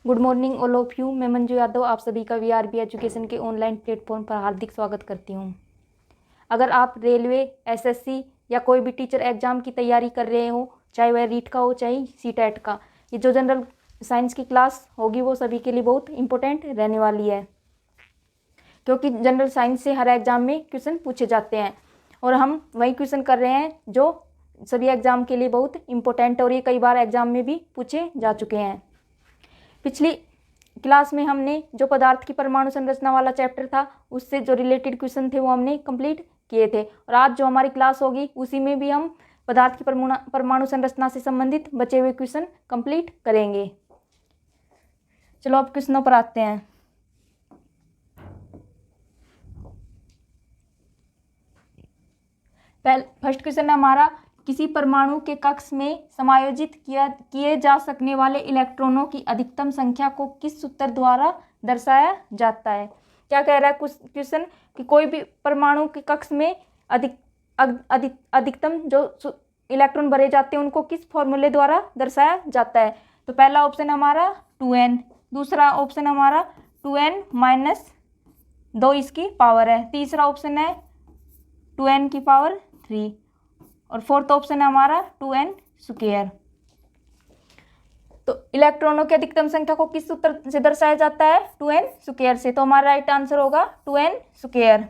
Good morning all of you. मैं मंजू यादव आप सभी का वीआरबी एजुकेशन के ऑनलाइन प्लेटफॉर्म पर हार्दिक स्वागत करती हूँ। अगर आप रेलवे, एसएससी या कोई भी टीचर एग्ज़ाम की तैयारी कर रहे हो, चाहे वह रीट का हो चाहे सीटेट का, ये जो जनरल साइंस की क्लास होगी वो सभी के लिए बहुत इंपॉर्टेंट रहने वाली है, क्योंकि जनरल साइंस से हर एग्ज़ाम में क्वेश्चन पूछे जाते हैं और हम वही क्वेश्चन कर रहे हैं जो सभी एग्ज़ाम के लिए बहुत इंपॉर्टेंट है और ये कई बार एग्ज़ाम में भी पूछे जा चुके हैं। पिछली क्लास में हमने जो पदार्थ की परमाणु संरचना वाला चैप्टर था उससे जो रिलेटेड क्वेश्चन थे वो हमने कंप्लीट किए थे और आज जो हमारी क्लास होगी उसी में भी हम पदार्थ की परमाणु संरचना से संबंधित बचे हुए क्वेश्चन कंप्लीट करेंगे। चलो अब क्वेश्चनों पर आते हैं। फर्स्ट क्वेश्चन है हमारा, किसी परमाणु के कक्ष में समायोजित किए जा सकने वाले इलेक्ट्रॉनों की अधिकतम संख्या को किस सूत्र द्वारा दर्शाया जाता है। क्या कह रहा है क्वेश्चन कि कोई भी परमाणु के कक्ष में अधिकतम जो इलेक्ट्रॉन भरे जाते हैं उनको किस फॉर्मूले द्वारा दर्शाया जाता है। तो पहला ऑप्शन हमारा 2n, दूसरा ऑप्शन हमारा 2n माइनस 2 इसकी पावर है, तीसरा ऑप्शन है 2n की पावर 3 और फोर्थ ऑप्शन है हमारा 2n स्क्वायर। तो इलेक्ट्रॉनों की अधिकतम संख्या को किस सूत्र से दर्शाया जाता है, 2n स्क्वायर से। तो हमारा राइट आंसर होगा 2n स्क्वायर।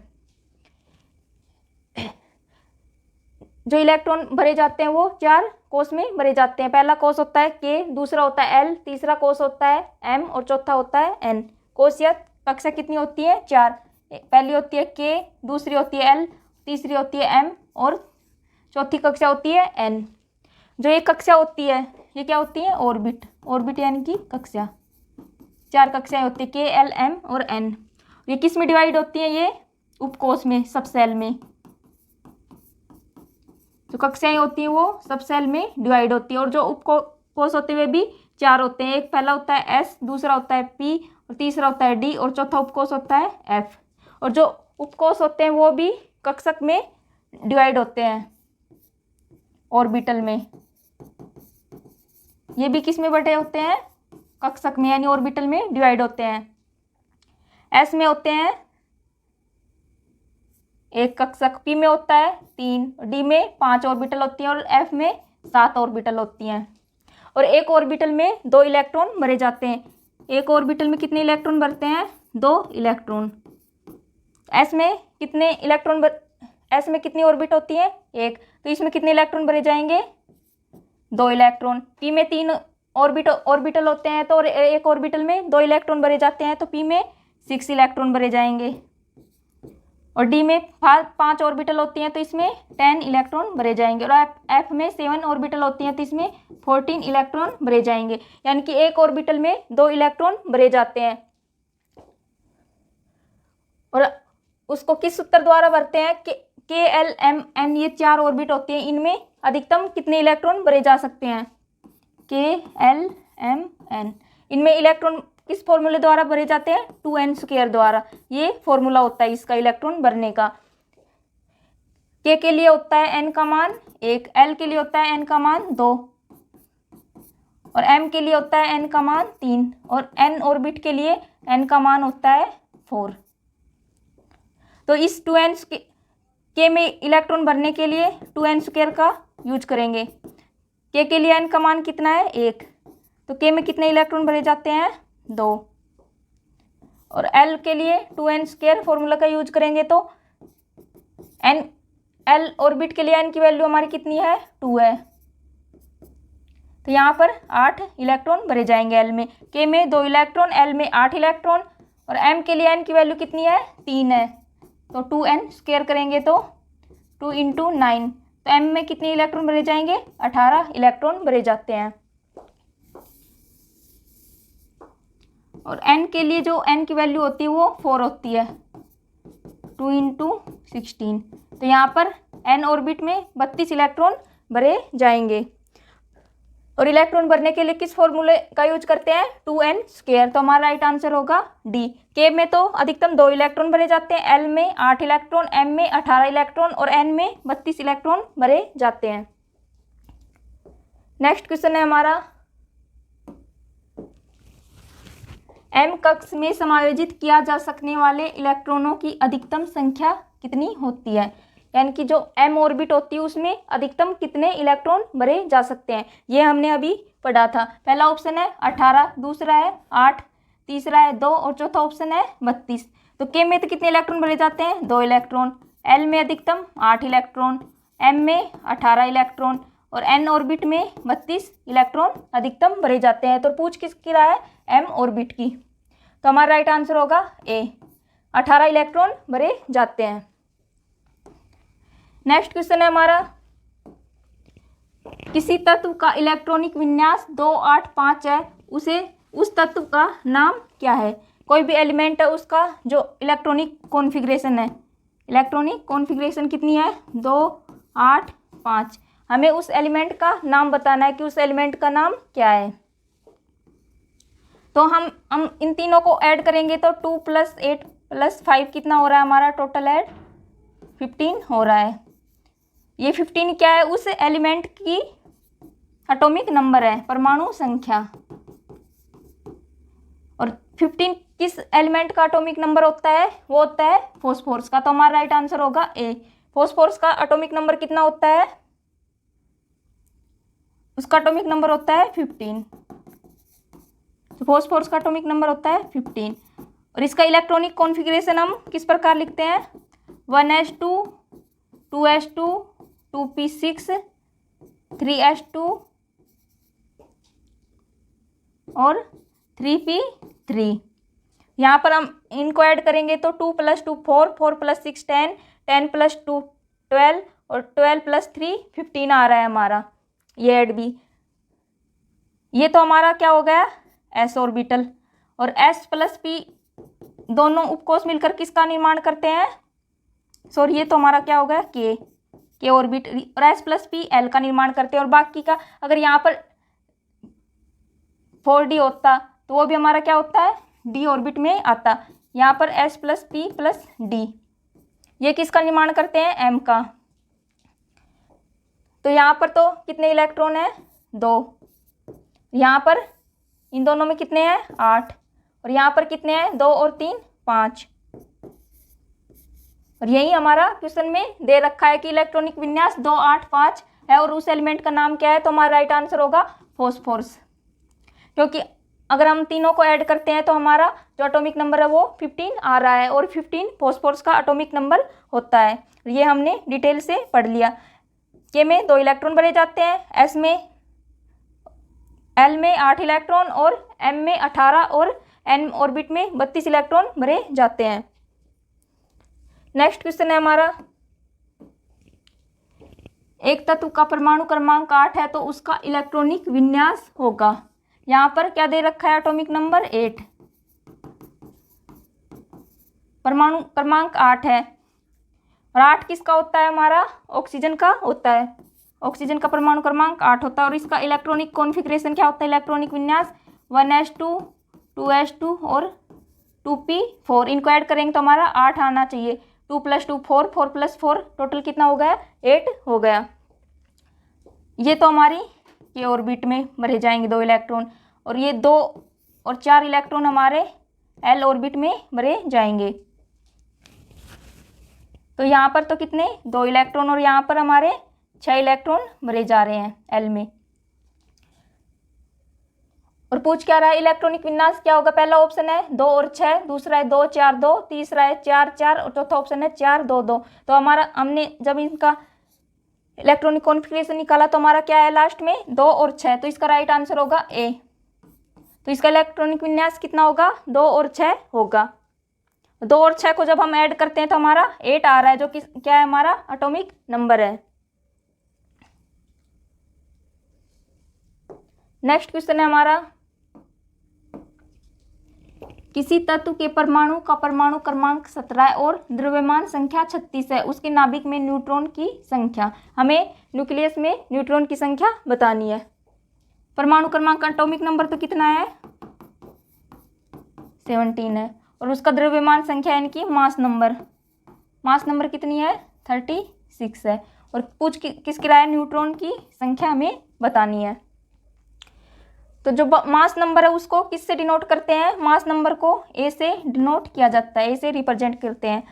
जो इलेक्ट्रॉन भरे जाते हैं वो 4 कोष में भरे जाते हैं। पहला कोष होता है k, दूसरा होता है l, तीसरा कोष होता है m और चौथा होता है n। कोष या कक्षा कितनी होती है, 4। पहली होती है k, दूसरी होती है l, तीसरी होती है m और चौथी कक्षा होती है n। जो एक कक्षा होती है ये क्या होती है, ऑर्बिट। ऑर्बिट यानी कि कक्षा, 4 कक्षाएं होती है k, l, m और n। ये किस में डिवाइड होती है, ये उपकोष में, सब सेल में। जो कक्षाएं होती हैं वो सब सेल में डिवाइड होती है और जो उपकोष होते हुए भी 4 होते हैं। एक पहला होता है s, दूसरा होता है p और तीसरा होता है d और चौथा उपकोष होता है f। और जो उपकोष होते हैं वो भी कक्षक में डिवाइड होते हैं, ऑर्बिटल में। ये भी किस में बटे होते हैं, कक्षक में यानी ऑर्बिटल में डिवाइड होते हैं। s में होते हैं 1 कक्षक, p में होता है 3, d में 5 ऑर्बिटल होती हैं और f में 7 ऑर्बिटल होती हैं। और एक ऑर्बिटल में 2 इलेक्ट्रॉन भरे जाते हैं। एक ऑर्बिटल में कितने इलेक्ट्रॉन भरते हैं, 2 इलेक्ट्रॉन। s में कितने इलेक्ट्रॉन s में कितनी ऑर्बिट होती है, 1, तो इसमें कितने इलेक्ट्रॉन भरे जाएंगे, 2 इलेक्ट्रॉन। p में 3 ऑर्बिटल होते हैं तो एक ऑर्बिटल में 2 इलेक्ट्रॉन भरे जाते हैं तो p में 6 इलेक्ट्रॉन भरे जाएंगे। और d में 5 ऑर्बिटल होती हैं तो इसमें 10 इलेक्ट्रॉन भरे जाएंगे। और f में 7 ऑर्बिटल होती हैं तो इसमें 14 इलेक्ट्रॉन भरे जाएंगे। यानी कि एक ऑर्बिटल में 2 इलेक्ट्रॉन भरे जाते हैं और उसको किस सूत्र द्वारा भरते हैं, k, l, m, n, ये 4 ऑर्बिट होती हैं। इनमें अधिकतम कितने इलेक्ट्रॉन भरे जा सकते हैं, k, l, m, n। इनमें इलेक्ट्रॉन किस फॉर्मूले द्वारा भरे जाते हैं, 2n स्क्वायर द्वारा। ये फॉर्मूला होता है इसका इलेक्ट्रॉन भरने का। k के लिए होता है n का मान 1, l के लिए होता है n का मान 2 और m के लिए होता है n का मान 3 और n ऑर्बिट के लिए n का मान होता है 4। तो इस 2n k में इलेक्ट्रॉन भरने के लिए 2n स्क्वायर का यूज करेंगे। k के लिए n का मान कितना है, 1, तो k में कितने इलेक्ट्रॉन भरे जाते हैं, 2। और l के लिए 2n स्क्वायर फॉर्मूला का यूज करेंगे तो l ऑर्बिट के लिए n की वैल्यू हमारी कितनी है, 2 है। तो यहाँ पर 8 इलेक्ट्रॉन भरे जाएंगे l में। k में 2 इलेक्ट्रॉन, l में 8 इलेक्ट्रॉन और m के लिए n की वैल्यू कितनी है, 3 है। तो 2n स्क्वायर करेंगे तो 2 × 9, तो m में कितने इलेक्ट्रॉन भरे जाएंगे, 18 इलेक्ट्रॉन भरे जाते हैं। और n के लिए जो n की वैल्यू होती है वो 4 होती है, 2 × 16। तो यहाँ पर n ऑर्बिट में 32 इलेक्ट्रॉन भरे जाएंगे। और इलेक्ट्रॉन भरने के लिए किस फॉर्मूले का यूज करते हैं, 2n स्क्वायर। तो हमारा राइट आंसर होगा डी। k में तो अधिकतम 2 इलेक्ट्रॉन भरे जाते हैं, l में 8 इलेक्ट्रॉन, m में 18 इलेक्ट्रॉन और n में 32 इलेक्ट्रॉन भरे जाते हैं। नेक्स्ट क्वेश्चन है हमारा, m कक्ष में समायोजित किया जा सकने वाले इलेक्ट्रॉनों की अधिकतम संख्या कितनी होती है, यानी कि जो m ऑर्बिट होती है उसमें अधिकतम कितने इलेक्ट्रॉन भरे जा सकते हैं, ये हमने अभी पढ़ा था। पहला ऑप्शन है 18, दूसरा है 8, तीसरा है 2 और चौथा ऑप्शन है 32। तो k में तो कितने इलेक्ट्रॉन भरे जाते हैं, 2 इलेक्ट्रॉन, l में अधिकतम 8 इलेक्ट्रॉन, m में 18 इलेक्ट्रॉन और n ऑर्बिट में 32 इलेक्ट्रॉन अधिकतम भरे जाते हैं। तो पूछ किसकी रहा है, m ऑर्बिट की। तो हमारा राइट आंसर होगा ए, 18 इलेक्ट्रॉन भरे जाते हैं। नेक्स्ट क्वेश्चन है हमारा, किसी तत्व का इलेक्ट्रॉनिक विन्यास 2, 8, 5 है, उस तत्व का नाम क्या है। कोई भी एलिमेंट है उसका जो इलेक्ट्रॉनिक कॉन्फ़िगरेशन है, इलेक्ट्रॉनिक कॉन्फ़िगरेशन कितनी है, 2, 8, 5। हमें उस एलिमेंट का नाम बताना है कि उस एलिमेंट का नाम क्या है। तो हम इन तीनों को ऐड करेंगे तो 2 + 8 + 5 कितना हो रहा है हमारा, टोटल ऐड 15 हो रहा है। ये 15 क्या है, उस एलिमेंट की एटॉमिक नंबर है, परमाणु संख्या। और 15 किस एलिमेंट का एटॉमिक नंबर होता है, वो होता है फॉस्फोरस का। तो हमारा राइट आंसर होगा ए। फॉस्फोरस का एटॉमिक नंबर कितना होता है, उसका एटॉमिक नंबर होता है 15। तो फॉस्फोरस का एटॉमिक नंबर होता है 15। और इसका इलेक्ट्रॉनिक कॉन्फ़िगरेशन हम किस प्रकार लिखते हैं, 1s2, 2s2, 2p6, 3s2 और 3p3। यहाँ पर हम इनको ऐड करेंगे तो 2 + 2 4, 4 + 6 10, 10 + 2 12 और 12 + 3 15 आ रहा है हमारा, ये ऐड भी। ये तो हमारा क्या हो गया, s ऑर्बिटल। और s + p दोनों उपकोष मिलकर किसका निर्माण करते हैं, सॉरी ये तो हमारा क्या हो गया, k ऑर्बिट। और s + p l का निर्माण करते हैं। और बाकी का अगर यहाँ पर 4d होता तो वो भी हमारा क्या होता है, d ऑर्बिट में आता। यहाँ पर s + p + d, ये किसका निर्माण करते हैं, m का। तो यहाँ पर तो कितने इलेक्ट्रॉन है, 2। यहाँ पर इन दोनों में कितने हैं, 8। और यहाँ पर कितने हैं, 2 और 3 5। और यही हमारा क्वेश्चन में दे रखा है कि इलेक्ट्रॉनिक विन्यास 2, 8, 5 है और उस एलिमेंट का नाम क्या है। तो हमारा राइट आंसर होगा फॉस्फोरस, क्योंकि अगर हम तीनों को ऐड करते हैं तो हमारा जो एटॉमिक नंबर है वो 15 आ रहा है और 15 फॉस्फोरस का एटॉमिक नंबर होता है। ये हमने डिटेल से पढ़ लिया। के में 2 इलेक्ट्रॉन भरे जाते हैं, एस में एल में 8 इलेक्ट्रॉन और एम में 18 और एन ऑर्बिट में 32 इलेक्ट्रॉन भरे जाते हैं। नेक्स्ट क्वेश्चन है हमारा, एक तत्व का परमाणु क्रमांक 8 है तो उसका इलेक्ट्रॉनिक विन्यास होगा। यहाँ पर क्या दे रखा है, एटॉमिक नंबर 8, परमाणु क्रमांक 8 है। और 8 किसका होता है, हमारा ऑक्सीजन का होता है। ऑक्सीजन का परमाणु क्रमांक 8 होता है। और इसका इलेक्ट्रॉनिक कॉन्फ़िगरेशन क्या होता है, इलेक्ट्रॉनिक विन्यास 1s2, 2s2 और 2p4। इनको ऐड करेंगे तो हमारा 8 आना चाहिए। 2 + 2 4, 4 + 4 टोटल कितना हो गया, 8 हो गया। ये तो हमारी के ऑर्बिट में भरे जाएंगे 2 इलेक्ट्रॉन। और ये 2 और 4 इलेक्ट्रॉन हमारे एल ऑर्बिट में भरे जाएंगे। तो यहाँ पर तो कितने, 2 इलेक्ट्रॉन और यहाँ पर हमारे 6 इलेक्ट्रॉन भरे जा रहे हैं एल में। और पूछ क्या रहा है, इलेक्ट्रॉनिक विन्यास क्या होगा। पहला ऑप्शन है 2 और 6, दूसरा है 2, 4, 2, तीसरा है 4, 4 और चौथा ऑप्शन है 4, 2, 2। तो हमारा हमने जब इनका इलेक्ट्रॉनिक कॉन्फ़िगरेशन निकाला तो हमारा क्या है लास्ट में, 2 और 6। तो इसका राइट आंसर होगा ए। तो इसका इलेक्ट्रॉनिक विन्यास कितना होगा, 2 और 6 होगा। 2 और 6 को जब हम ऐड करते हैं तो हमारा 8 आ रहा है, जो कि क्या है, हमारा एटॉमिक नंबर है। नेक्स्ट क्वेश्चन है हमारा, किसी तत्व के परमाणु का परमाणु क्रमांक 17 और द्रव्यमान संख्या 36 है, उसके नाभिक में न्यूट्रॉन की संख्या। हमें न्यूक्लियस में न्यूट्रॉन की संख्या बतानी है। परमाणु क्रमांक का एटॉमिक नंबर तो कितना है, 17 है। और उसका द्रव्यमान संख्या यानी कि मास नंबर कितनी है, 36 है। और पूछ किसकी राय, न्यूट्रॉन की संख्या हमें बतानी है। तो तो जो मास नंबर है उसको किससे डिनोट करते हैं? मास नंबर को ए से डिनोट किया जाता है, ए से रिप्रेजेंट करते हैं।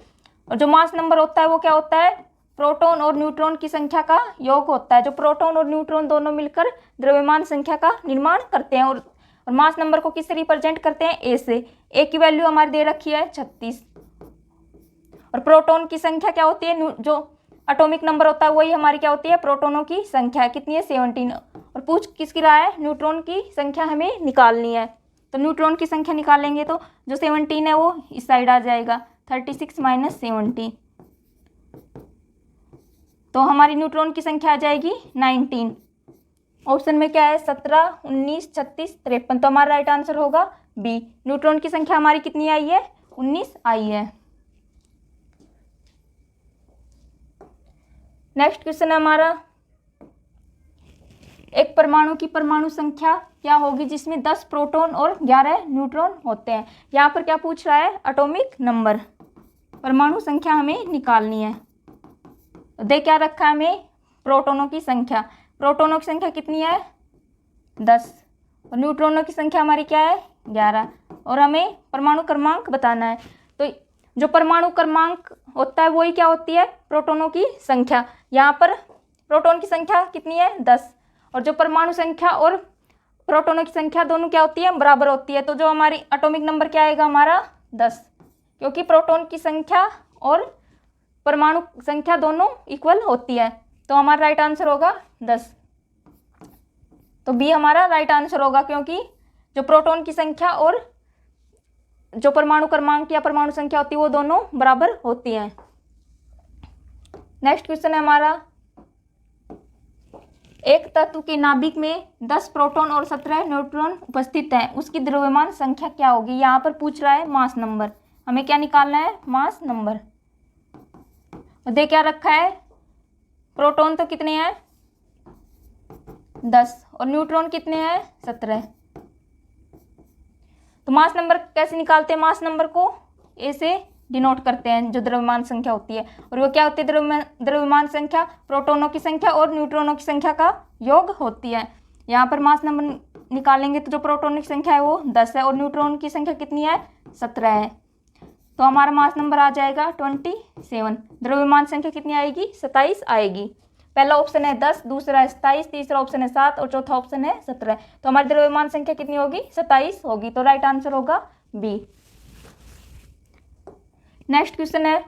और जो मास नंबर होता है वो क्या होता है? प्रोटॉन और न्यूट्रॉन की संख्या का योग होता है। जो प्रोटॉन और न्यूट्रॉन दोनों मिलकर द्रव्यमान संख्या का निर्माण करते हैं। और मास नंबर को किससे रिप्रेजेंट करते हैं? ए से। ए की वैल्यू हमारी दे रखी है 36। और प्रोटॉन की संख्या क्या होती है? जो एटॉमिक नंबर होता है वही हमारी क्या होती है? प्रोटॉनों की संख्या कितनी है? 17। और पूछ किसकी रहा है? न्यूट्रॉन की संख्या हमें निकालनी है। तो न्यूट्रॉन की संख्या निकालेंगे तो जो 17 है वो इस साइड आ जाएगा, 36 माइनस 17। तो हमारी न्यूट्रॉन की संख्या आ जाएगी 19। ऑप्शन में क्या है? 17, 19, 36, 53। तो हमारा राइट आंसर होगा बी। न्यूट्रॉन की संख्या हमारी कितनी आई है? 19 आई है। नेक्स्ट क्वेश्चन है हमारा, एक परमाणु की परमाणु संख्या क्या होगी जिसमें 10 प्रोटॉन और 11 न्यूट्रॉन होते हैं? यहाँ पर क्या पूछ रहा है? Atomic number. परमाणु संख्या हमें निकालनी है। दे क्या रखा है हमें? प्रोटॉनों की संख्या। प्रोटॉनों की संख्या कितनी है? 10। और न्यूट्रॉनों की संख्या हमारी क्या है? 11। और हमें परमाणु क्रमांक बताना है। तो जो परमाणु क्रमांक होता है वही क्या होती है? प्रोटॉनों की संख्या। यहाँ पर प्रोटॉन की संख्या कितनी है? 10। और जो परमाणु संख्या और प्रोटॉनों की संख्या दोनों क्या होती है? बराबर होती है। तो जो हमारी एटॉमिक नंबर क्या आएगा हमारा? 10, क्योंकि प्रोटॉन की संख्या और परमाणु संख्या दोनों इक्वल होती है। तो हमारा राइट आंसर होगा 10। तो बी हमारा राइट आंसर होगा, क्योंकि जो प्रोटॉन की संख्या और जो परमाणु क्रमांक या परमाणु संख्या होती है वो दोनों बराबर होती हैं। नेक्स्ट क्वेश्चन है हमारा, एक तत्व के नाभिक में 10 प्रोटॉन और 17 न्यूट्रॉन उपस्थित हैं, उसकी द्रव्यमान संख्या क्या होगी? यहाँ पर पूछ रहा है मास नंबर। हमें क्या निकालना है? Mass number. दे क्या रखा है? प्रोटॉन तो कितने हैं? 10। और न्यूट्रॉन कितने हैं? 17। तो मास नंबर कैसे निकालते हैं? मास नंबर को ए से डिनोट करते हैं, जो द्रव्यमान संख्या होती है। और वो क्या होती है? द्रव्यमान संख्या प्रोटॉनों की संख्या और न्यूट्रॉनों की संख्या का योग होती है। यहाँ पर मास नंबर निकालेंगे तो जो प्रोटॉनों की संख्या है वो 10 है और न्यूट्रॉन की संख्या कितनी है? 17 है। तो हमारा मास नंबर आ जाएगा 27। द्रव्यमान संख्या कितनी आएगी? 27 आएगी। पहला ऑप्शन है 10, दूसरा है 27, तीसरा ऑप्शन है 7 और चौथा ऑप्शन है 17। तो हमारी द्रव्यमान संख्या कितनी होगी? 27 होगी। तो राइट आंसर होगा बी। नेक्स्ट क्वेश्चन है,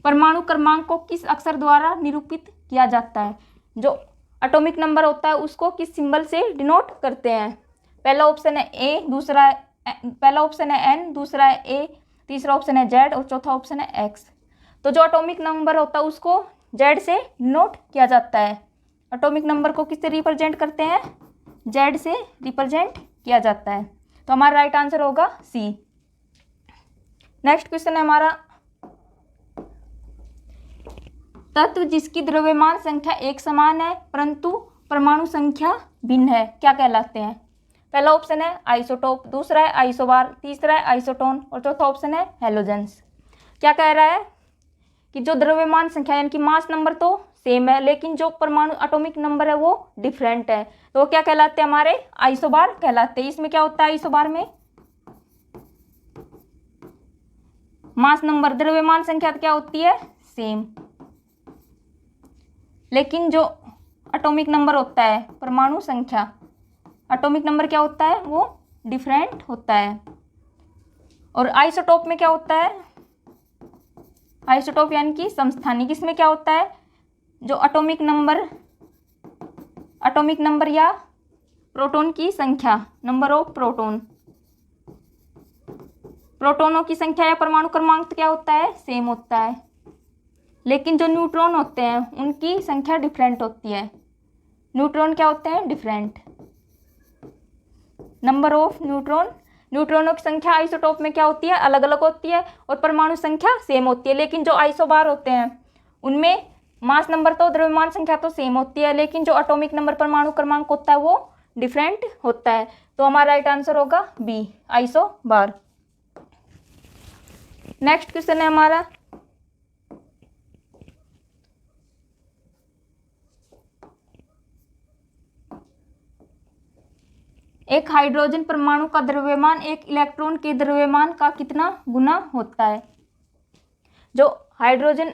परमाणु क्रमांक को किस अक्षर द्वारा निरूपित किया जाता है? जो एटॉमिक नंबर होता है उसको किस सिंबल से डिनोट करते हैं? पहला ऑप्शन है ए, पहला ऑप्शन है एन, दूसरा है ए, तीसरा ऑप्शन है जेड और चौथा ऑप्शन है एक्स। तो जो एटॉमिक नंबर होता है उसको जेड से डिनोट किया जाता है। एटॉमिक नंबर को किससे रिप्रेजेंट करते हैं? जेड से रिप्रेजेंट किया जाता है। तो हमारा राइट आंसर होगा सी। नेक्स्ट क्वेश्चन है हमारा, तत्व जिसकी द्रव्यमान संख्या एक समान है परंतु परमाणु संख्या भिन्न है क्या कहलाते हैं? पहला ऑप्शन है आइसोटोप, दूसरा है आइसोबार, तीसरा है आइसोटोन और चौथा ऑप्शन है हैलोजेंस। क्या कह रहा है कि जो द्रव्यमान संख्या यानी कि मास नंबर तो सेम है, लेकिन जो परमाणु एटॉमिक नंबर है वो डिफरेंट है। तो वो क्या कहलाते हैं? हमारे आइसोबार कहलाते हैं। इसमें क्या होता है? आइसोबार में मास नंबर द्रव्यमान संख्या क्या होती है? सेम, लेकिन जो एटॉमिक नंबर होता है परमाणु संख्या, एटॉमिक नंबर क्या होता है? वो डिफरेंट होता है। और आइसोटोप में क्या होता है? आइसोटोप यानी कि समस्थानिक। इसमें क्या होता है? जो एटॉमिक नंबर या प्रोटॉन की संख्या, नंबर ऑफ प्रोटॉन, प्रोटॉनों की संख्या या परमाणु क्रमांक तो क्या होता है? सेम होता है, लेकिन जो न्यूट्रॉन होते हैं उनकी संख्या डिफरेंट होती है। न्यूट्रॉन क्या होते हैं? डिफरेंट। नंबर ऑफ न्यूट्रॉनों की संख्या आइसोटोप में क्या होती है? अलग अलग होती है और परमाणु संख्या सेम होती है। लेकिन जो आइसोबार होते हैं उनमें मास नंबर तो द्रव्यमान संख्या तो सेम होती है, लेकिन जो एटॉमिक नंबर परमाणु क्रमांक होता है वो डिफरेंट होता है। तो हमारा राइट आंसर होगा बी, आइसोबार। नेक्स्ट क्वेश्चन है हमारा, एक हाइड्रोजन परमाणु का द्रव्यमान एक इलेक्ट्रॉन के द्रव्यमान का कितना गुना होता है? जो हाइड्रोजन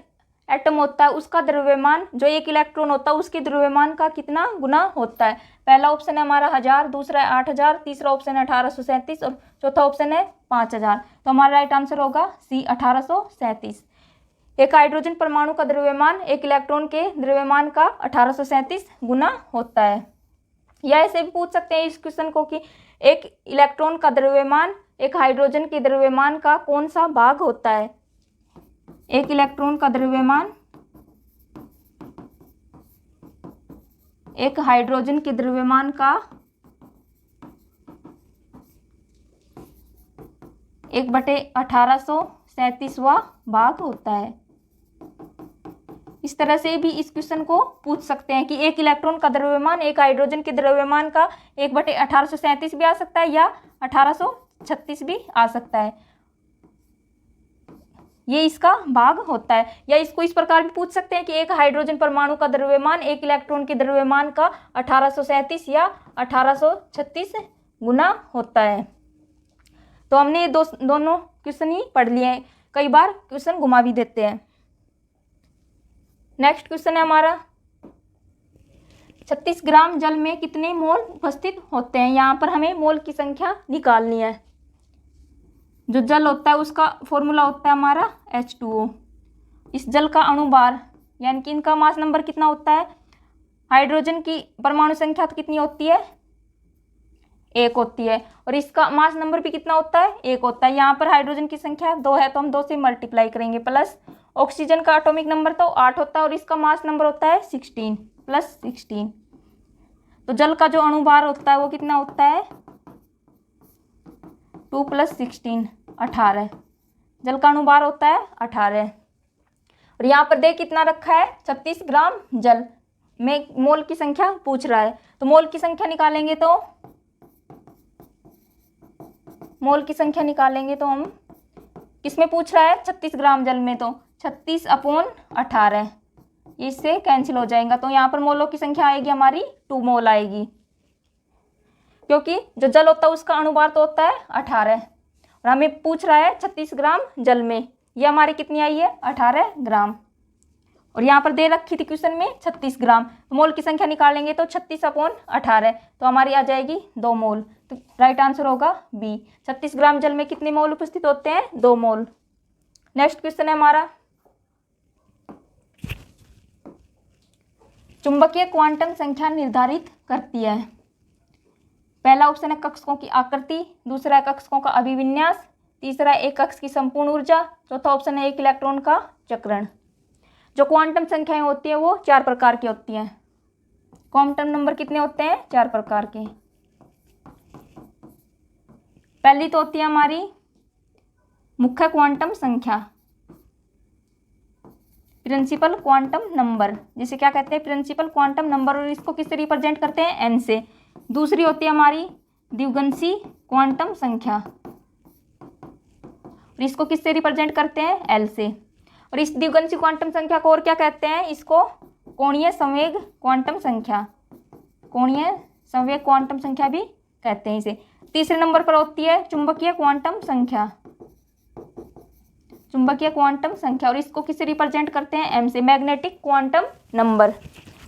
एटम होता है उसका द्रव्यमान जो एक इलेक्ट्रॉन होता है उसके द्रव्यमान का कितना गुना होता है? पहला ऑप्शन है हमारा 1000, दूसरा है 8000, तीसरा ऑप्शन है 1837 और चौथा ऑप्शन है 5000। तो हमारा राइट आंसर होगा सी 1837। एक हाइड्रोजन परमाणु का द्रव्यमान एक इलेक्ट्रॉन के द्रव्यमान का 1837 गुना होता है। या ऐसे भी पूछ सकते हैं इस क्वेश्चन को कि एक इलेक्ट्रॉन का द्रव्यमान एक हाइड्रोजन के द्रव्यमान का कौन सा भाग होता है? एक इलेक्ट्रॉन का द्रव्यमान एक हाइड्रोजन के द्रव्यमान का 1/1837वां भाग होता है। इस तरह से भी इस क्वेश्चन को पूछ सकते हैं कि एक इलेक्ट्रॉन का द्रव्यमान एक हाइड्रोजन के द्रव्यमान का 1/1837 भी आ सकता है या 1836 भी आ सकता है। ये इसका भाग होता है। या इसको इस प्रकार भी पूछ सकते हैं कि एक हाइड्रोजन परमाणु का द्रव्यमान एक इलेक्ट्रॉन के द्रव्यमान का 1837 या 1836 गुना होता है। तो हमने दोनों क्वेश्चन ही पढ़ लिए हैं। कई बार क्वेश्चन घुमा भी देते हैं। नेक्स्ट क्वेश्चन है हमारा 36 ग्राम जल में कितने मोल उपस्थित होते हैं? यहाँ पर हमें मोल की संख्या निकालनी है। जो जल होता है उसका फॉर्मूला होता है हमारा H2O। इस जल का अणुभार यानी कि इनका मास नंबर कितना होता है? हाइड्रोजन की परमाणु संख्या तो कितनी होती है? 1 होती है और इसका मास नंबर भी कितना होता है? 1 होता है। यहाँ पर हाइड्रोजन की संख्या 2 है तो हम 2 से मल्टीप्लाई करेंगे। प्लस ऑक्सीजन का एटॉमिक नंबर तो 8 होता है और इसका मास नंबर होता है 16 प्लस 16। तो जल का जो अणुभार होता है वो कितना होता है? 2 + 16 18। जल का अणुभार होता है 18। और यहाँ पर देख कितना रखा है? 36 ग्राम जल में मोल की संख्या पूछ रहा है। तो मोल की संख्या निकालेंगे तो हम किसमें पूछ रहा है? 36 ग्राम जल में, तो 36/18 इससे कैंसिल हो जाएगा। तो यहाँ पर मोलों की संख्या आएगी हमारी 2 मोल आएगी, क्योंकि जो जल होता है उसका अणुभार तो होता है 18 और हमें पूछ रहा है 36 ग्राम जल में। ये हमारी कितनी आई है? 18 ग्राम। और यहाँ पर दे रखी थी क्वेश्चन में 36 ग्राम। तो मोल की संख्या निकालेंगे तो 36/18 तो हमारी आ जाएगी 2 मोल। तो राइट आंसर होगा बी। 36 ग्राम जल में कितने मोल उपस्थित होते हैं? 2 मोल। नेक्स्ट क्वेश्चन है हमारा चुंबकीय क्वांटम संख्या निर्धारित करती है। पहला ऑप्शन है कक्षकों की आकृति, दूसरा है कक्षकों का अभिविन्यास, तीसरा है एक कक्ष की संपूर्ण ऊर्जा, चौथा ऑप्शन है एक इलेक्ट्रॉन का चक्रण। जो क्वांटम संख्याएं होती हैं वो 4 प्रकार की होती हैं। क्वांटम नंबर कितने होते हैं? 4 प्रकार के। पहली तो होती है हमारी मुख्य क्वांटम संख्या, प्रिंसिपल क्वांटम नंबर, जिसे क्या कहते हैं? Principal quantum number. और इसको किससे रिप्रेजेंट करते हैं? n से। दूसरी होती है हमारी द्विगुणसी क्वांटम संख्या और इसको किससे रिप्रेजेंट करते हैं? l से। और इस द्विगुणसी क्वांटम संख्या को और क्या कहते हैं? इसको कोणीय संवेग क्वांटम संख्या, कोणीय संवेग क्वांटम संख्या भी कहते हैं इसे। तीसरे नंबर पर होती है चुंबकीय क्वांटम संख्या, चुंबकीय क्वांटम संख्या और इसको किससे रिप्रेजेंट करते हैं? m से, मैग्नेटिक क्वांटम नंबर। और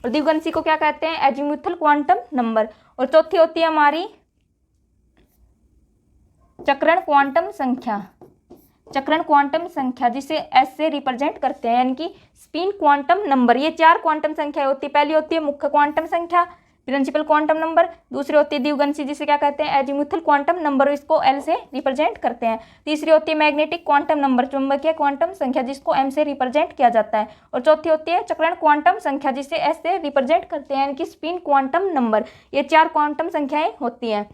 द्विगुणसी को क्या कहते हैं? Azimuthal quantum number. और चौथी होती है हमारी चक्रण क्वांटम संख्या, चक्रण क्वांटम संख्या जिसे s से रिप्रेजेंट करते हैं, यानी कि स्पिन क्वांटम नंबर। ये 4 क्वांटम संख्या होती है। पहली होती है मुख्य क्वांटम संख्या, प्रिंसिपल क्वांटम नंबर। दूसरी होती है द्विगुणसी जिसे क्या कहते हैं? एजीमुथल क्वांटम नंबर, इसको l से रिप्रेजेंट करते हैं। तीसरी होती है मैग्नेटिक क्वांटम नंबर, चुंबकीय क्वांटम संख्या, जिसको m से रिप्रेजेंट किया जाता है। और चौथी होती है चक्रण क्वांटम संख्या जिसे s से रिप्रेजेंट करते हैं, यानी कि स्पिन क्वांटम नंबर। ये 4 क्वांटम संख्याएं होती हैं।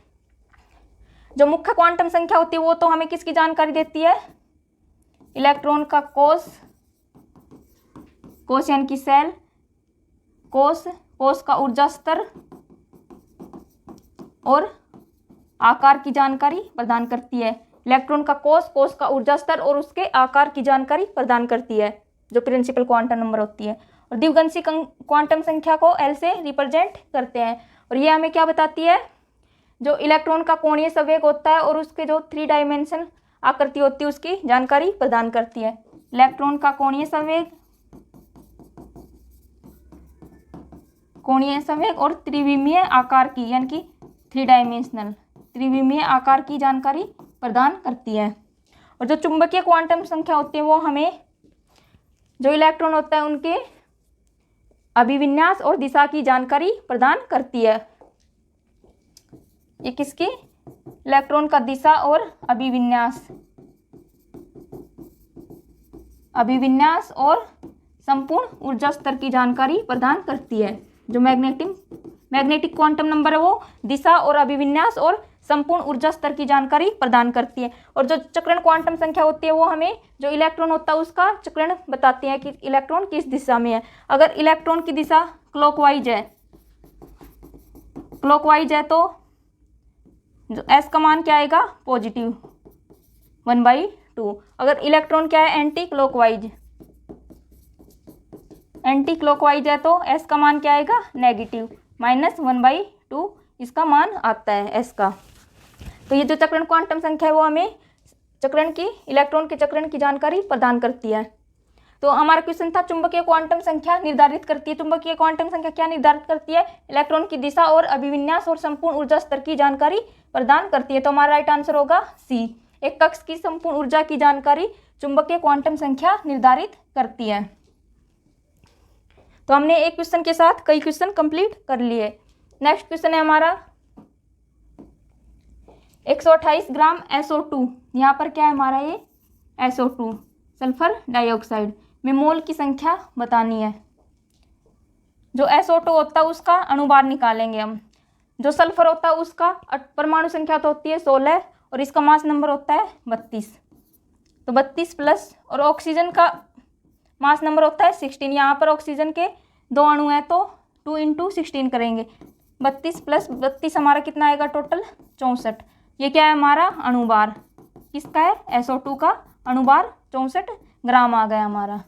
जो मुख्य क्वांटम संख्या होती है वो तो हमें किसकी जानकारी देती है? इलेक्ट्रॉन का कोष, कोष यानी कि सेल, कोष, कोष का ऊर्जा स्तर और आकार की जानकारी प्रदान करती है। इलेक्ट्रॉन का कोष, कोष का ऊर्जा स्तर और उसके आकार की जानकारी प्रदान करती है, जो प्रिंसिपल क्वांटम नंबर होती है। और द्विगुणसी क्वांटम संख्या को l से रिप्रेजेंट करते हैं। और ये हमें क्या बताती है? जो इलेक्ट्रॉन का कोणीय संवेग होता है और उसके जो 3 डायमेंशन आकृति होती है उसकी जानकारी प्रदान करती है। इलेक्ट्रॉन का कोणीय संवेग और त्रिविमीय आकार की यानी कि 3 डायमेंशनल त्रिविमीय आकार की जानकारी प्रदान करती है। और जो चुंबकीय क्वांटम संख्या होती है वो हमें जो इलेक्ट्रॉन होता है उनके अभिविन्यास और दिशा की जानकारी प्रदान करती है। ये किसकी? इलेक्ट्रॉन का दिशा और अभिविन्यास और संपूर्ण ऊर्जा स्तर की जानकारी प्रदान करती है। जो मैग्नेटिक क्वांटम नंबर है वो दिशा और अभिविन्यास और संपूर्ण ऊर्जा स्तर की जानकारी प्रदान करती है। और जो चक्रण क्वांटम संख्या होती है वो हमें जो इलेक्ट्रॉन होता है उसका चक्रण बताती है कि इलेक्ट्रॉन किस दिशा में है। अगर इलेक्ट्रॉन की दिशा क्लॉकवाइज है तो जो एस का मान क्या आएगा? पॉजिटिव 1/2। अगर इलेक्ट्रॉन क्या है? एंटी क्लॉकवाइज है तो एस का मान क्या आएगा? नेगेटिव -1/2 इसका मान आता है एस का। तो ये जो चक्रण क्वांटम संख्या है वो हमें इलेक्ट्रॉन के चक्रण की जानकारी प्रदान करती है। तो हमारा क्वेश्चन था चुंबकीय क्वांटम संख्या निर्धारित करती है। चुंबकीय क्वांटम संख्या क्या निर्धारित करती है? इलेक्ट्रॉन की दिशा और अभिविन्यास और संपूर्ण ऊर्जा स्तर की जानकारी प्रदान करती है। तो हमारा राइट आंसर होगा सी। एक कक्ष की संपूर्ण ऊर्जा की जानकारी चुंबकीय क्वांटम संख्या निर्धारित करती है। तो हमने एक क्वेश्चन के साथ कई क्वेश्चन कंप्लीट कर लिए। नेक्स्ट क्वेश्चन है हमारा 128 ग्राम SO2। यहाँ पर क्या है हमारा? ये SO2 सल्फर डाइऑक्साइड में मोल की संख्या बतानी है। जो SO2 होता है उसका अणुभार निकालेंगे हम। जो सल्फर होता है उसका परमाणु संख्या तो होती है 16 और इसका मास नंबर होता है 32। तो 32 प्लस और ऑक्सीजन का मास नंबर होता है 16। यहाँ पर ऑक्सीजन के 2 अणु हैं तो 2 × 16 करेंगे। 32 प्लस 32 हमारा कितना आएगा? टोटल 64। ये क्या है हमारा? अणुभार। किसका है? SO2 का अणुभार 64 ग्राम आ गया हमारा।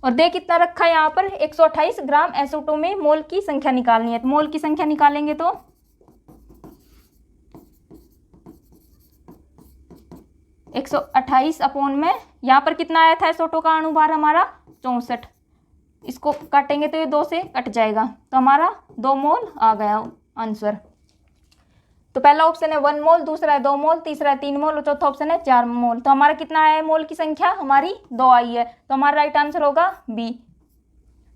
और दे कितना रखा है यहाँ पर? 128 ग्राम SO2 में मोल की संख्या निकालनी है। तो मोल की संख्या निकालेंगे तो 128 अपॉन में यहाँ पर कितना आया था SO2 का अणुभार हमारा? 64। इसको काटेंगे तो ये 2 से कट जाएगा तो हमारा 2 मोल आ गया आंसर। तो पहला ऑप्शन है 1 मोल, दूसरा है 2 मोल, तीसरा है 3 मोल और चौथा ऑप्शन है 4 मोल। तो हमारा कितना आया है मोल की संख्या? हमारी 2 आई है। तो हमारा राइट आंसर होगा बी।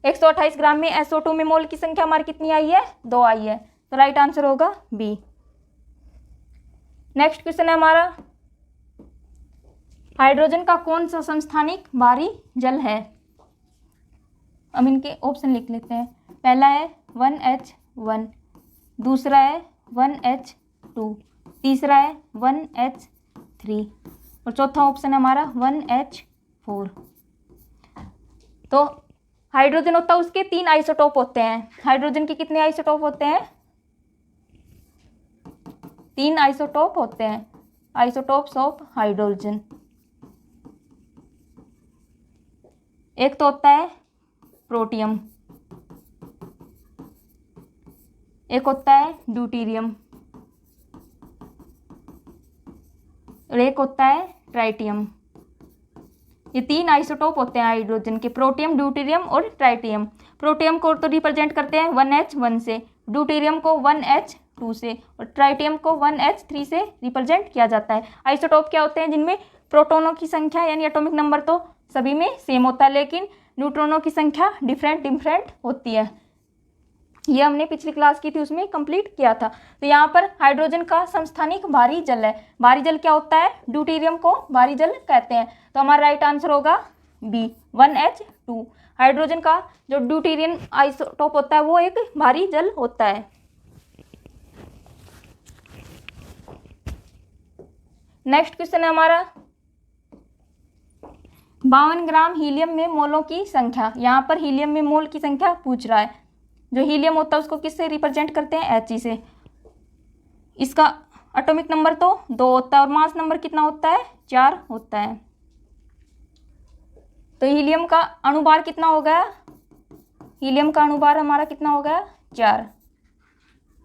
128 ग्राम में SO2 में मोल की संख्या हमारी कितनी आई है? 2 आई है। तो राइट आंसर होगा बी। नेक्स्ट क्वेश्चन है हमारा हाइड्रोजन का कौन सा समस्थानिक भारी जल है? हम इनके ऑप्शन लिख लेते हैं। पहला है 1H1, दूसरा है 1H2, तीसरा है 1H3 और चौथा ऑप्शन है हमारा 1H4। तो हाइड्रोजन होता है उसके 3 आइसोटोप होते हैं। हाइड्रोजन के कितने आइसोटोप होते हैं? 3 आइसोटोप होते हैं। Isotopes of hydrogen. एक तो होता है प्रोटियम, एक होता है ड्यूटेरियम और एक होता है ट्राइटियम। ये 3 आइसोटोप होते हैं हाइड्रोजन के, प्रोटियम, ड्यूटेरियम और ट्राइटियम। प्रोटियम को तो रिप्रेजेंट करते हैं 1H1 से, ड्यूटेरियम को 1H2 से और ट्राइटियम को 1H3 से रिप्रेजेंट किया जाता है। आइसोटोप क्या होते हैं? जिनमें प्रोटॉनों की संख्या यानी एटॉमिक नंबर तो सभी में सेम होता है लेकिन न्यूट्रॉनों की संख्या डिफरेंट होती है। ये हमने पिछली क्लास की थी उसमें कंप्लीट किया था। तो यहाँ पर हाइड्रोजन का समस्थानिक भारी जल है। भारी जल क्या होता है? ड्यूटेरियम को भारी जल कहते हैं। तो हमारा राइट आंसर होगा बी 1H2। हाइड्रोजन का जो ड्यूटेरियम आइसोटोप होता है वो एक भारी जल होता है। नेक्स्ट क्वेश्चन है हमारा 52 ग्राम हीलियम में मोलों की संख्या। यहाँ पर हीलियम में मोल की संख्या पूछ रहा है। जो हीलियम होता है उसको किससे रिप्रेजेंट करते हैं? He से। इसका एटॉमिक नंबर तो 2 होता है और मास नंबर कितना होता है? 4 होता है। तो हीलियम का अणुभार कितना हो गया? हीलियम का अणुभार हमारा कितना हो गया? 4।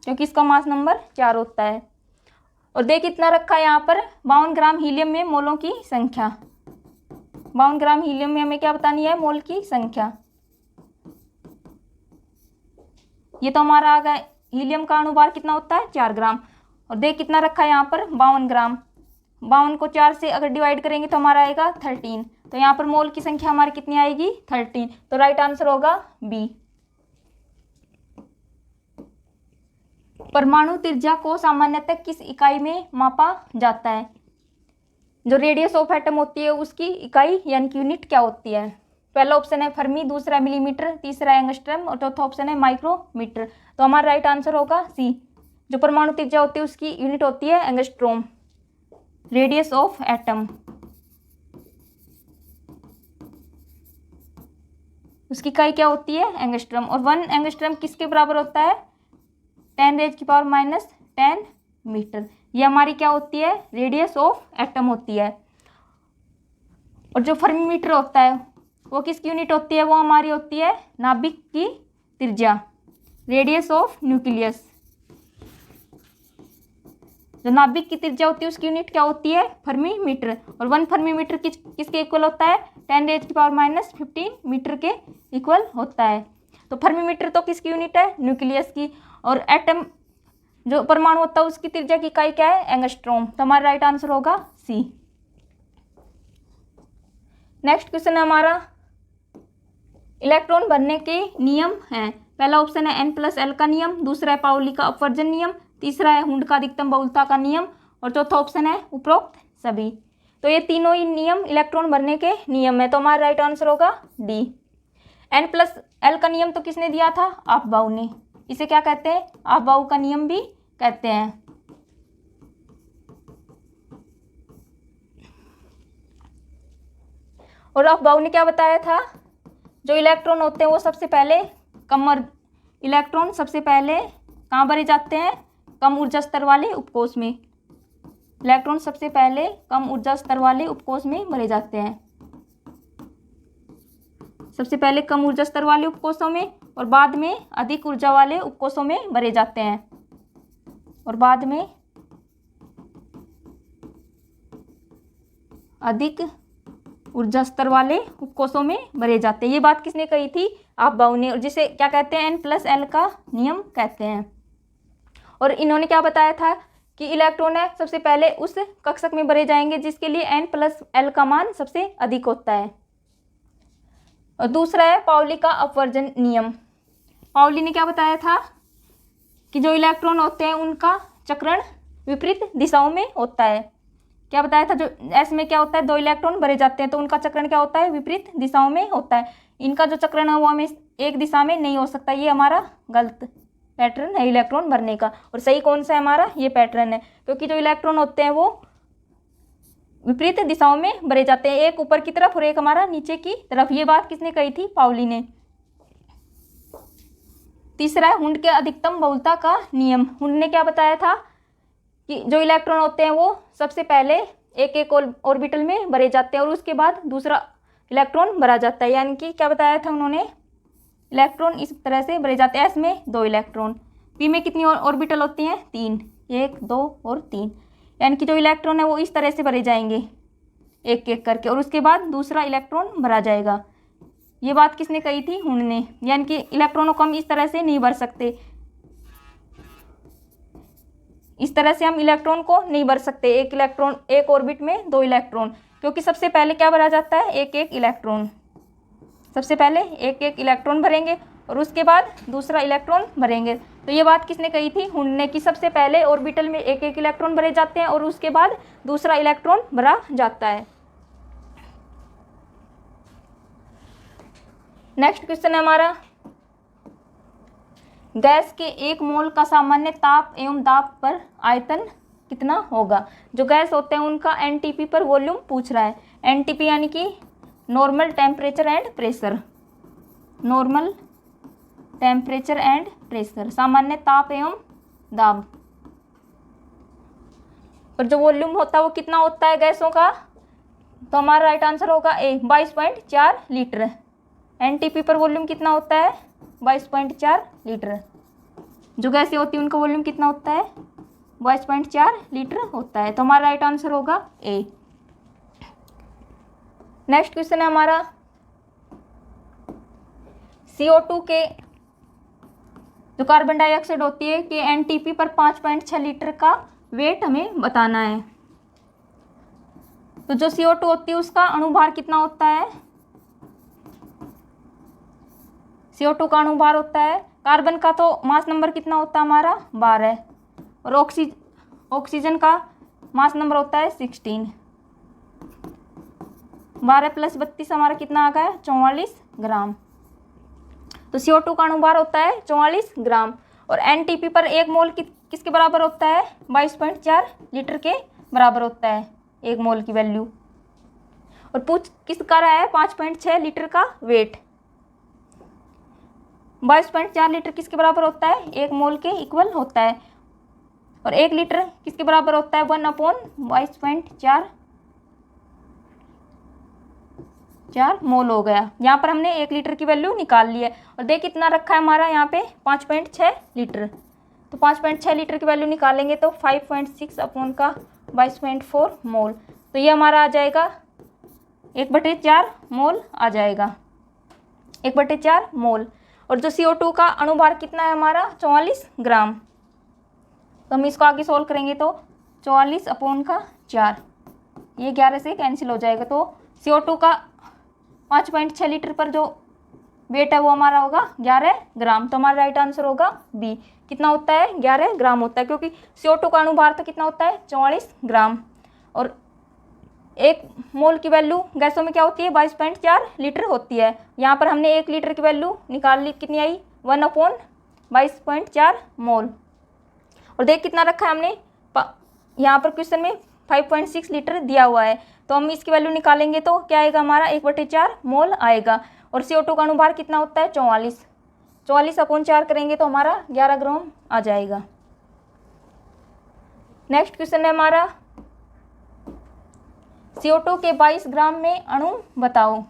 क्योंकि इसका मास नंबर 4 होता है। और देख कितना रखा है यहाँ पर, 52 ग्राम हीलियम में मोलों की संख्या। 52 ग्राम हीलियम में हमें क्या बतानी है, मोल की संख्या। ये तो हमारा आ गया, हीलियम का अणुभार कितना होता है 4 ग्राम। और देख कितना रखा है यहाँ पर 52 ग्राम। 52 को 4 से अगर डिवाइड करेंगे तो हमारा आएगा 13। तो यहाँ पर मोल की संख्या हमारी कितनी आएगी 13। तो राइट आंसर होगा बी। परमाणु त्रिज्या को सामान्यतः किस इकाई में मापा जाता है? जो रेडियस ऑफ एटम होती है उसकी इकाई यानी कि यूनिट क्या होती है? पहला ऑप्शन है फर्मी, दूसरा मिलीमीटर, तीसरा एंगस्ट्रम और चौथा ऑप्शन है माइक्रोमीटर। तो हमारा राइट आंसर होगा सी। जो परमाणु त्रिज्या होती है उसकी यूनिट होती है एंगस्ट्रोम, रेडियस ऑफ एटम। उसकी इकाई क्या होती है एंगस्ट्रम। और 1 एंगस्ट्रम किसके बराबर होता है 10⁻⁻10 मीटर। ये हमारी क्या होती है रेडियस ऑफ एटम होती है। और जो फर्मीमीटर होता है वो किसकी यूनिट होती है, वो हमारी होती है नाभिक की त्रिज्या, रेडियस ऑफ न्यूक्लियस। जो नाभिक की त्रिज्या होती है उसकी यूनिट क्या होती है फर्मीमीटर। और 1 फर्मीमीटर किसके इक्वल होता है 10⁻⁻15 मीटर के इक्वल होता है। तो फर्मीमीटर तो किसकी यूनिट है न्यूक्लियस की। और एटम जो परमाणु होता है उसकी त्रिज्या की इकाई क्या है एंगस्ट्रोम। तो हमारा राइट आंसर होगा सी। नेक्स्ट क्वेश्चन है हमारा, इलेक्ट्रॉन भरने के नियम हैं। पहला ऑप्शन है N+L का नियम, दूसरा है पाउली का अपवर्जन नियम, तीसरा है हुंड का अधिकतम बहुलता का नियम और चौथा ऑप्शन है उपरोक्त सभी। तो ये तीनों ही नियम इलेक्ट्रॉन भरने के नियम है। तो हमारा राइट आंसर होगा डी। N+L का नियम तो किसने दिया था अफबाउ ने। इसे क्या कहते हैं अफबाउ का नियम भी कहते हैं। और अफबाउ ने क्या बताया था, जो इलेक्ट्रॉन होते हैं वो सबसे पहले इलेक्ट्रॉन सबसे पहले कहाँ भरे जाते हैं कम ऊर्जा स्तर वाले उपकोष में। इलेक्ट्रॉन सबसे पहले कम ऊर्जा स्तर वाले उपकोष में भरे जाते हैं, सबसे पहले कम ऊर्जा स्तर वाले उपकोषों में और बाद में अधिक ऊर्जा वाले उपकोषों में भरे जाते हैं। और बाद में अधिक ऊर्जा स्तर वाले उपकोषों में भरे जाते हैं। ये बात किसने कही थी अफबाउ ने, और जिसे क्या कहते हैं N+L का नियम कहते हैं। और इन्होंने क्या बताया था कि इलेक्ट्रॉन है सबसे पहले उस कक्षक में भरे जाएंगे जिसके लिए N+L का मान सबसे अधिक होता है। और दूसरा है पाउली का अपवर्जन नियम। पाउली ने क्या बताया था कि जो इलेक्ट्रॉन होते हैं उनका चक्रण विपरीत दिशाओं में होता है। क्या बताया था, जो एस में क्या होता है 2 इलेक्ट्रॉन भरे जाते हैं तो उनका चक्रण क्या होता है विपरीत दिशाओं में होता है। इनका जो चक्रण है वो हमें एक दिशा में नहीं हो सकता, ये हमारा गलत पैटर्न है इलेक्ट्रॉन भरने का। और सही कौन सा है हमारा ये पैटर्न है, क्योंकि जो इलेक्ट्रॉन होते हैं वो विपरीत दिशाओं में भरे जाते हैं, एक ऊपर की तरफ और एक हमारा नीचे की तरफ। ये बात किसने कही थी पाउली ने। तीसरा है हुंड के अधिकतम बहुलता का नियम। हुंड ने क्या बताया था कि जो इलेक्ट्रॉन होते हैं वो सबसे पहले एक एक ऑर्बिटल में भरे जाते हैं और उसके बाद दूसरा इलेक्ट्रॉन भरा जाता है। यानी कि क्या बताया था उन्होंने, इलेक्ट्रॉन इस तरह से भरे जाते हैं। एस में 2 इलेक्ट्रॉन, पी में कितनी ऑर्बिटल होती हैं 3, 1 2 और 3। यानी कि जो इलेक्ट्रॉन है वो इस तरह से भरे जाएंगे एक एक करके और उसके बाद दूसरा इलेक्ट्रॉन भरा जाएगा। ये बात किसने कही थी हुंड ने। यानी कि इलेक्ट्रॉनों को हम इस तरह से नहीं भर सकते, इस तरह से हम इलेक्ट्रॉन को नहीं भर सकते, एक इलेक्ट्रॉन एक ऑर्बिट में 2 इलेक्ट्रॉन, क्योंकि सबसे पहले क्या भरा जाता है एक एक इलेक्ट्रॉन। सबसे पहले एक एक इलेक्ट्रॉन भरेंगे और उसके बाद दूसरा इलेक्ट्रॉन भरेंगे। तो ये बात किसने कही थी हुंड ने कि सबसे पहले ऑर्बिटल में एक एक इलेक्ट्रॉन भरे जाते हैं और उसके बाद दूसरा इलेक्ट्रॉन भरा जाता है। नेक्स्ट क्वेश्चन है हमारा, गैस के 1 मोल का सामान्य ताप एवं दाब पर आयतन कितना होगा। जो गैस होते हैं उनका एनटीपी पर वॉल्यूम पूछ रहा है। एनटीपी यानी कि normal temperature and pressure, normal temperature and pressure, सामान्य ताप एवं दाब। और जो वॉल्यूम होता है वो कितना होता है गैसों का, तो हमारा राइट आंसर होगा ए 22.4 लीटर। एनटीपी पर वॉल्यूम कितना होता है 22.4 लीटर। जो गैसें होती है उनका वॉल्यूम कितना होता है, 22.4 लीटर होता है। तो हमारा राइट आंसर होगा ए। नेक्स्ट क्वेश्चन है हमारा CO2 के जो कार्बन डाइऑक्साइड होती है कि NTP पर 5.6 लीटर का वेट हमें बताना है। तो जो CO2 होती है उसका अणुभार कितना होता है, CO2 का अणुभार होता है, कार्बन का तो मास नंबर कितना होता है हमारा 12 और ऑक्सीजन का मास नंबर होता है 16। 12 + 32 हमारा कितना आ गया 44 ग्राम। तो CO2 का अणुभार होता है 44 ग्राम और NTP पर 1 मोल किसके बराबर होता है 22.4 लीटर के बराबर होता है 1 मोल की वैल्यू। और पूछ किस का रहा है 5.6 लीटर का वेट। 22.4 लीटर किसके बराबर होता है 1 मोल के इक्वल होता है और 1 लीटर किसके बराबर होता है 1/22.4 मोल हो गया। यहाँ पर हमने 1 लीटर की वैल्यू निकाल ली है और देख कितना रखा है हमारा यहाँ पे 5.6 लीटर। तो 5.6 लीटर की वैल्यू निकालेंगे तो 5.6 अपॉन का 22.4 मोल, तो ये हमारा आ जाएगा 1/4 मोल आ जाएगा 1/4 मोल। और जो CO2 का अणुभार कितना है हमारा 44 ग्राम। तो हम इसको आगे सोल्व करेंगे तो 44 अपॉन का 4 ये 11 से कैंसिल हो जाएगा। तो CO2 का 5.6 लीटर पर जो वेट है वो हमारा होगा 11 ग्राम। तो हमारा राइट आंसर होगा बी। कितना होता है 11 ग्राम होता है क्योंकि CO2 का अणुभार तो कितना होता है 44 ग्राम और 1 मोल की वैल्यू गैसों में क्या होती है 22.4 लीटर होती है। यहाँ पर हमने 1 लीटर की वैल्यू निकाल ली, कितनी आई 1/22.4 मोल। और देख कितना रखा है हमने यहाँ पर क्वेश्चन में 5.6 लीटर दिया हुआ है तो हम इसकी वैल्यू निकालेंगे तो क्या आएगा हमारा 1/4 मोल आएगा। और CO2 का अणुभार कितना होता है 44 अपॉन 4 करेंगे तो हमारा 11 ग्राम आ जाएगा। नेक्स्ट क्वेश्चन है हमारा CO2 के 22 ग्राम में अणु बताओ।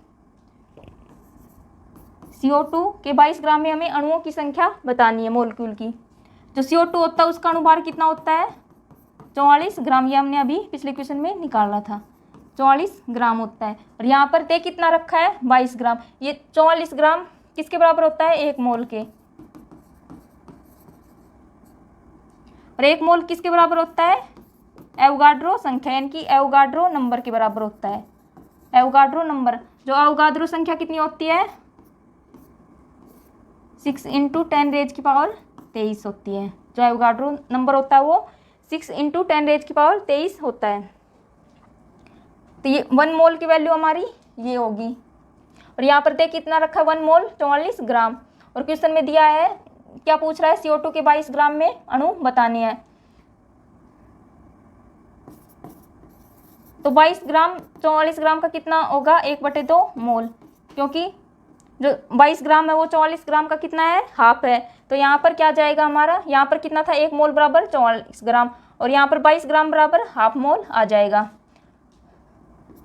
CO2 के 22 ग्राम में हमें अणुओं की संख्या बतानी है मोलिक्यूल की। जो CO2 होता है उसका अणुभार कितना होता है 44 ग्राम, ये हमने अभी पिछले क्वेश्चन में निकाला था 44 ग्राम होता है। और यहाँ पर देख कितना रखा है 22 ग्राम। ये 44 ग्राम किसके बराबर होता है 1 मोल के और 1 मोल किसके बराबर होता है एवोगाड्रो संख्या यानी कि एवोगाड्रो नंबर के बराबर होता है। एवोगाड्रो नंबर, जो एवोगाड्रो संख्या कितनी होती है 6 × 10⁻23 होती है। जो एवोगाड्रो नंबर होता है वो 6 × 10⁻23 होता है। तो ये 1 मोल की वैल्यू हमारी ये होगी। और यहाँ पर देख कितना रखा है 1 मोल 44 ग्राम। और क्वेश्चन में दिया है क्या पूछ रहा है CO2 के 22 ग्राम में अणु बताने हैं। तो 22 ग्राम 44 ग्राम का कितना होगा 1/2 मोल, क्योंकि जो 22 ग्राम है वो 44 ग्राम का कितना है हाफ है। तो यहाँ पर क्या जाएगा हमारा, यहाँ पर कितना था 1 मोल बराबर 44 ग्राम और यहाँ पर 22 ग्राम बराबर हाफ मोल आ जाएगा।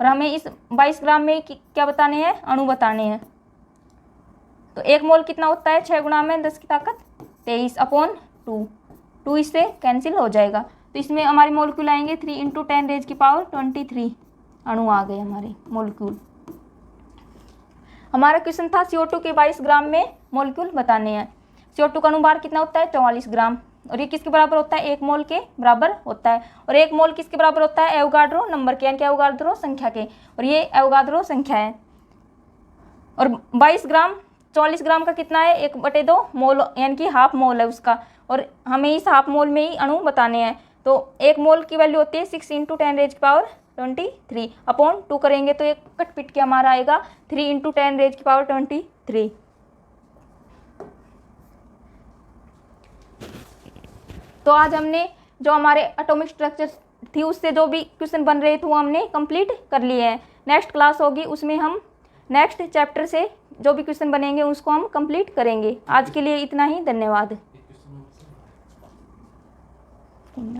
और हमें इस 22 ग्राम में क्या बताने हैं अणु बताने हैं। तो 1 मोल कितना होता है 6 गुणा में 10 की ताकत 23 अपॉन 2 इससे कैंसिल हो जाएगा। तो इसमें हमारे मोलिक्यूल आएंगे 3 × 10⁻23 अणु आ गए हमारे मोलिक्यूल। हमारा क्वेश्चन था CO2 के 22 ग्राम में मोलिक्यूल बताने हैं। CO2 का अणुभार कितना होता है 44 ग्राम और ये किसके बराबर होता है 1 मोल के बराबर होता है। और 1 मोल किसके बराबर होता है एवोगाड्रो नंबर के यानी कि एवोगाड्रो संख्या के, और ये एवोगाड्रो संख्या है। और 22 ग्राम 44 ग्राम का कितना है 1/2 मोल यानी कि हाफ मोल है उसका, और हमें इस हाफ मोल में ही अणु बताने हैं। तो 1 मोल की वैल्यू होती है 6 × 10⁻23 अपॉन 2 करेंगे तो एक कट पिट के हमारा आएगा 3 × 10⁻23। तो आज हमने जो हमारे एटॉमिक स्ट्रक्चर थी उससे जो भी क्वेश्चन बन रहे थे वो हमने कंप्लीट कर लिए हैं। नेक्स्ट क्लास होगी उसमें हम नेक्स्ट चैप्टर से जो भी क्वेश्चन बनेंगे उसको हम कंप्लीट करेंगे। आज के लिए इतना ही, धन्यवाद।